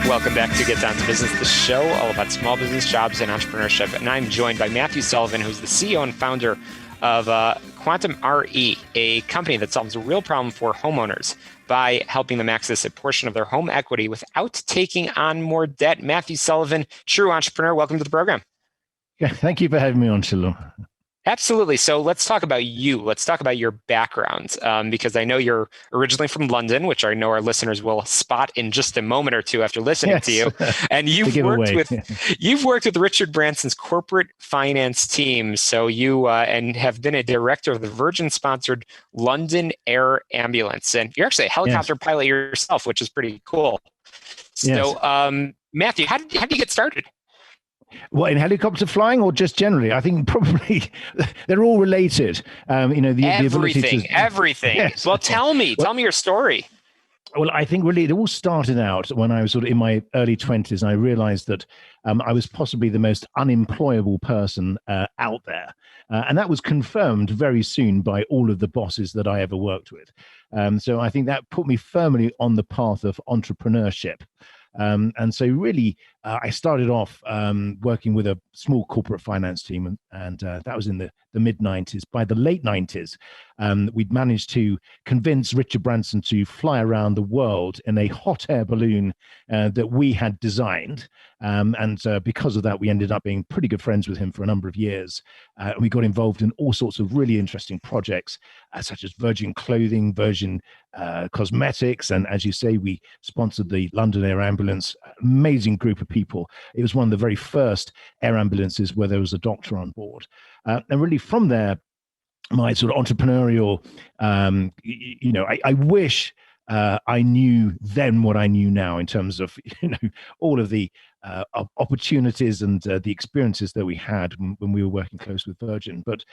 Welcome back to Get Down to Business, the show all about small business, jobs, and entrepreneurship. And I'm joined by Matthew Sullivan, who's the CEO and founder of Quantum RE, a company that solves a real problem for homeowners by helping them access a portion of their home equity without taking on more debt. Matthew Sullivan, true entrepreneur, welcome to the program. Yeah, thank you for having me on, Shalom. Absolutely. So let's talk about you. Let's talk about your background, because I know you're originally from London, which I know our listeners will spot in just a moment or two after listening to you. And you've worked with Richard Branson's corporate finance team. So you and have been a director of the Virgin-sponsored London Air Ambulance, and you're actually a helicopter pilot yourself, which is pretty cool. So, Matthew, how did you get started? Well, in helicopter flying or just generally? I think probably they're all related. The ability to everything. Yes. Well, tell me your story. Well, I think really it all started out when I was sort of in my early 20s, and I realized that I was possibly the most unemployable person out there. And that was confirmed very soon by all of the bosses that I ever worked with. So I think that put me firmly on the path of entrepreneurship. And so really, I started off working with a small corporate finance team, and that was in the mid-90s. By the late 90s, we'd managed to convince Richard Branson to fly around the world in a hot air balloon that we had designed. And because of that, we ended up being pretty good friends with him for a number of years. We got involved in all sorts of really interesting projects, such as Virgin Clothing, Virgin Cosmetics. And as you say, we sponsored the London Air Ambulance, amazing group of people. It was one of the very first air ambulances where there was a doctor on board. And really from there, my sort of entrepreneurial, I wish I knew then what I knew now in terms of, all of the opportunities and the experiences that we had when we were working close with Virgin. But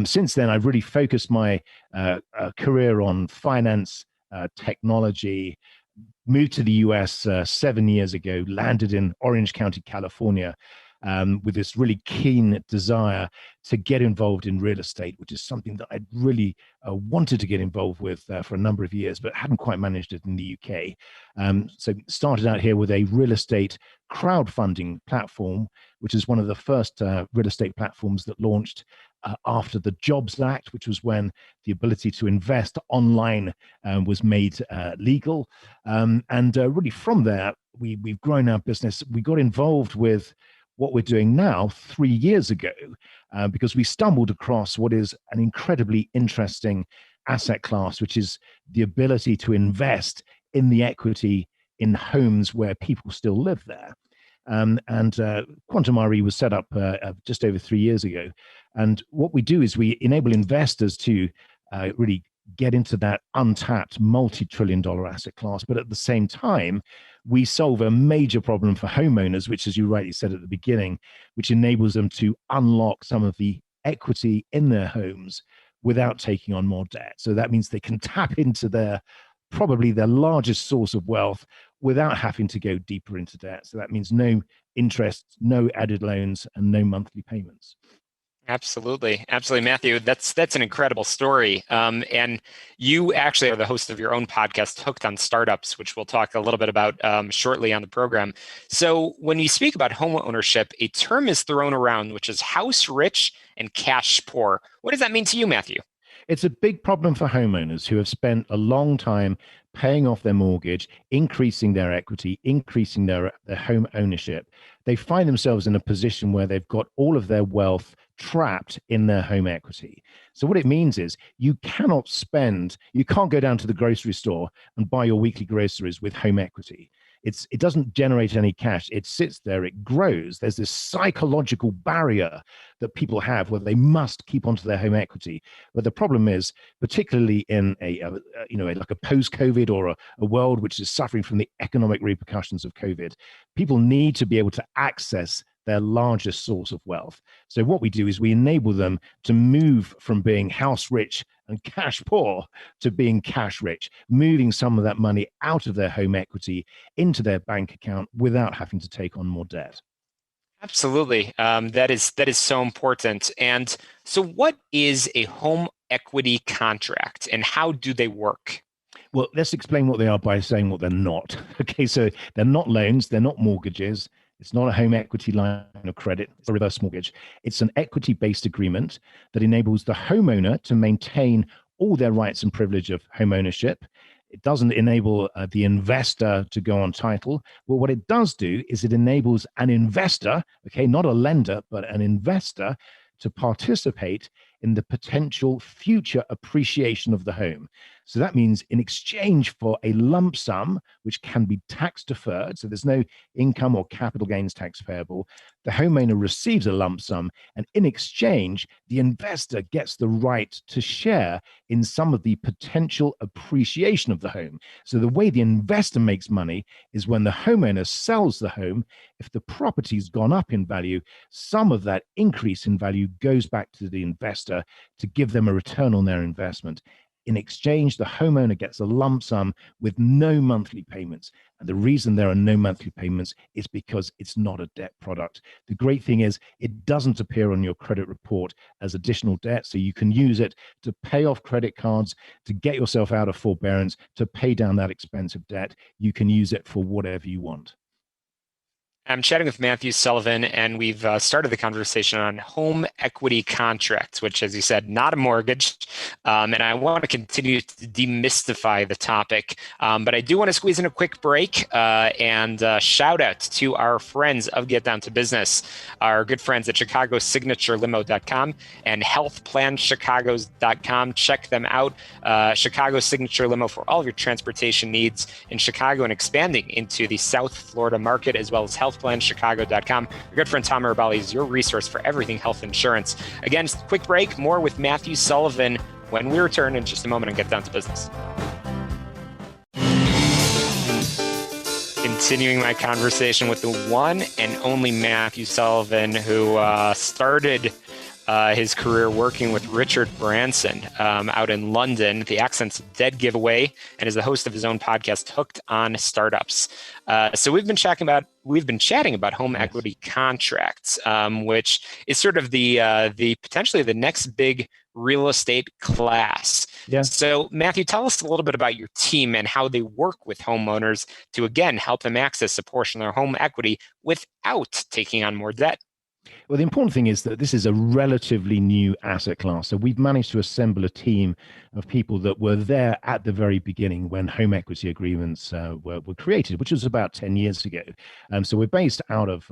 since then, I've really focused my career on finance, technology, moved to the US 7 years ago, landed in Orange County, California, with this really keen desire to get involved in real estate, which is something that I'd really wanted to get involved with for a number of years, but hadn't quite managed it in the UK. So started out here with a real estate crowdfunding platform, which is one of the first real estate platforms that launched after the Jobs Act, which was when the ability to invest online was made legal. And really from there, we've grown our business. We got involved with what we're doing now 3 years ago, because we stumbled across what is an incredibly interesting asset class, which is the ability to invest in the equity in homes where people still live there. And Quantum RE was set up just over 3 years ago. And what we do is we enable investors to really get into that untapped multi-trillion-dollar asset class. But at the same time, we solve a major problem for homeowners, which, as you rightly said at the beginning, which enables them to unlock some of the equity in their homes without taking on more debt. So that means they can tap into probably their largest source of wealth without having to go deeper into debt. So that means no interest, no added loans, and no monthly payments. Absolutely. Matthew, that's an incredible story. And you actually are the host of your own podcast, Hooked on Startups, which we'll talk a little bit about shortly on the program. So when you speak about home ownership, a term is thrown around, which is house rich and cash poor. What does that mean to you, Matthew? It's a big problem for homeowners who have spent a long time paying off their mortgage, increasing their equity, increasing their home ownership. They find themselves in a position where they've got all of their wealth trapped in their home equity. So what it means is you can't go down to the grocery store and buy your weekly groceries with home equity. It doesn't generate any cash. It sits there, it grows. There's this psychological barrier that people have where they must keep onto their home equity. But the problem is, particularly in like a post-COVID or a world which is suffering from the economic repercussions of COVID, people need to be able to access their largest source of wealth. So what we do is we enable them to move from being house rich and cash poor to being cash rich, moving some of that money out of their home equity into their bank account without having to take on more debt. Absolutely. That is so important. And so what is a home equity contract and how do they work? Well, let's explain what they are by saying what they're not. Okay, so they're not loans, they're not mortgages. It's not a home equity line of credit. It's a reverse mortgage. It's an equity-based agreement that enables the homeowner to maintain all their rights and privilege of home ownership. It doesn't enable the investor to go on title. Well, what it does do is it enables an investor, okay, not a lender, but an investor, to participate in the potential future appreciation of the home. So that means in exchange for a lump sum, which can be tax deferred, so there's no income or capital gains tax payable, the homeowner receives a lump sum, and in exchange, the investor gets the right to share in some of the potential appreciation of the home. So the way the investor makes money is when the homeowner sells the home, if the property's gone up in value, some of that increase in value goes back to the investor to give them a return on their investment. In exchange, the homeowner gets a lump sum with no monthly payments. And the reason there are no monthly payments is because it's not a debt product. The great thing is it doesn't appear on your credit report as additional debt. So you can use it to pay off credit cards, to get yourself out of forbearance, to pay down that expensive debt. You can use it for whatever you want. I'm chatting with Matthew Sullivan, and we've started the conversation on home equity contracts, which, as you said, not a mortgage. And I want to continue to demystify the topic. But I do want to squeeze in a quick break and shout out to our friends of Get Down to Business, our good friends at ChicagoSignatureLimo.com and HealthPlanChicago's.com. Check them out. Chicago Signature Limo for all of your transportation needs in Chicago and expanding into the South Florida market, as well as HealthPlanChicago.com. Your good friend Tom Arabali is your resource for everything health insurance. Again, quick break, more with Matthew Sullivan when we return in just a moment and Get Down to Business. Continuing my conversation with the one and only Matthew Sullivan, who started his career working with Richard Branson out in London, the Accent's Dead Giveaway, and is the host of his own podcast, Hooked on Startups. So we've been chatting about home equity contracts, which is sort of the potentially the next big real estate class. Yeah. So Matthew, tell us a little bit about your team and how they work with homeowners to, again, help them access a portion of their home equity without taking on more debt. Well, the important thing is that this is a relatively new asset class. So we've managed to assemble a team of people that were there at the very beginning when home equity agreements were created, which was about 10 years ago. So we're based out of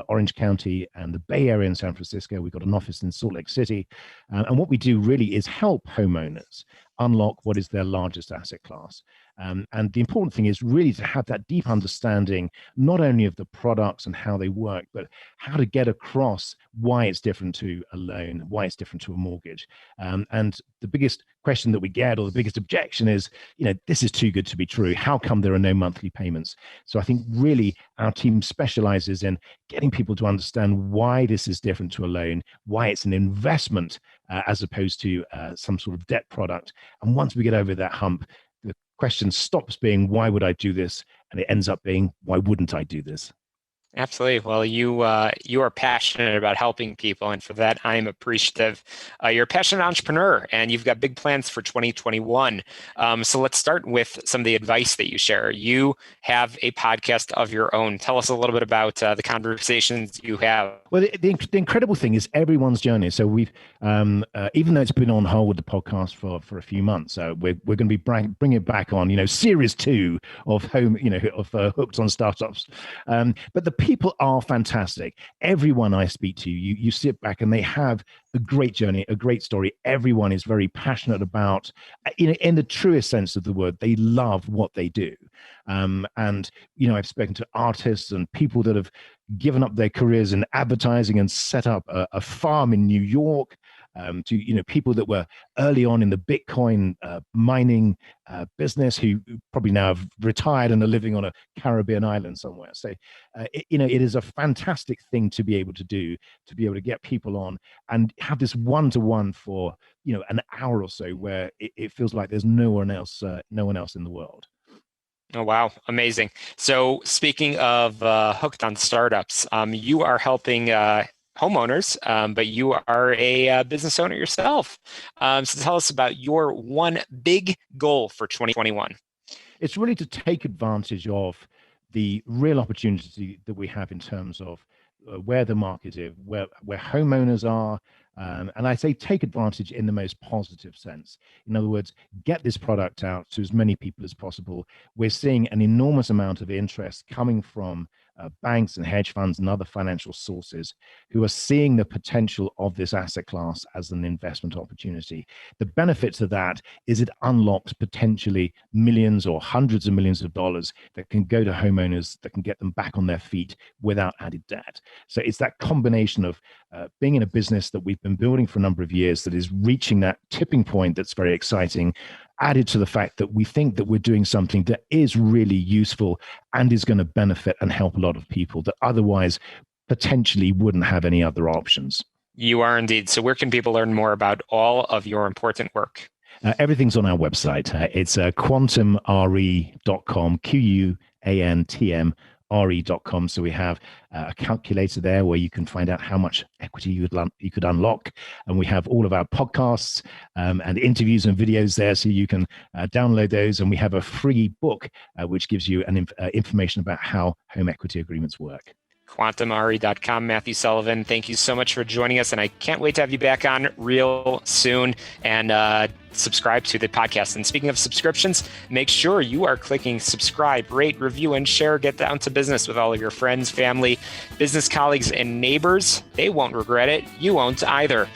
Orange County and the Bay Area in San Francisco. We've got an office in Salt Lake City. And what we do really is help homeowners unlock what is their largest asset class. And the important thing is really to have that deep understanding, not only of the products and how they work, but how to get across why it's different to a loan, why it's different to a mortgage. And the biggest question that we get, or the biggest objection is, this is too good to be true. How come there are no monthly payments? So I think really our team specializes in getting people to understand why this is different to a loan, why it's an investment as opposed to some sort of debt product. And once we get over that hump, the question stops being, why would I do this? And it ends up being, why wouldn't I do this? Absolutely. Well, you are passionate about helping people, and for that, I am appreciative. You're a passionate entrepreneur, and you've got big plans for 2021. So let's start with some of the advice that you share. You have a podcast of your own. Tell us a little bit about the conversations you have. Well, the incredible thing is everyone's journey. So we've, even though it's been on hold, the podcast for a few months, so we're going to be bringing it back on, series 2 of Hooked on Startups. But the people are fantastic. Everyone I speak to, you sit back and they have a great journey, a great story. Everyone is very passionate about, in the truest sense of the word, they love what they do. And, I've spoken to artists and people that have given up their careers in advertising and set up a farm in New York, to people that were early on in the Bitcoin mining business who probably now have retired and are living on a Caribbean island somewhere. So, it is a fantastic thing to be able to do, to be able to get people on and have this one-to-one for an hour or so, where it feels like there's no one else in the world. Oh, wow. Amazing. So speaking of Hooked on Startups, you are helping homeowners, but you are a business owner yourself. So tell us about your one big goal for 2021. It's really to take advantage of the real opportunity that we have in terms of where the market is, where homeowners are. And I say take advantage in the most positive sense. In other words, get this product out to as many people as possible. We're seeing an enormous amount of interest coming from banks and hedge funds and other financial sources who are seeing the potential of this asset class as an investment opportunity. The benefits of that is it unlocks potentially millions or hundreds of millions of dollars that can go to homeowners, that can get them back on their feet without added debt. So it's that combination of being in a business that we've been building for a number of years that is reaching that tipping point that's very exciting, added to the fact that we think that we're doing something that is really useful and is going to benefit and help a lot of people that otherwise potentially wouldn't have any other options. You are indeed. So where can people learn more about all of your important work? Everything's on our website. It's quantumre.com, QUANTMRE.com. So we have a calculator there where you can find out how much equity you could unlock. And we have all of our podcasts and interviews and videos there, so you can download those. And we have a free book which gives you information about how home equity agreements work. QuantumRE.com. Matthew Sullivan, thank you so much for joining us. And I can't wait to have you back on real soon, and subscribe to the podcast. And speaking of subscriptions, make sure you are clicking subscribe, rate, review, and share. Get down to business with all of your friends, family, business colleagues, and neighbors. They won't regret it. You won't either.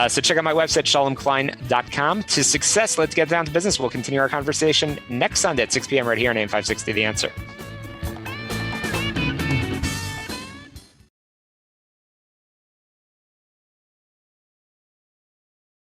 So check out my website, ShalomKlein.com. To success, let's get down to business. We'll continue our conversation next Sunday at 6 p.m. right here on AM 560 The Answer.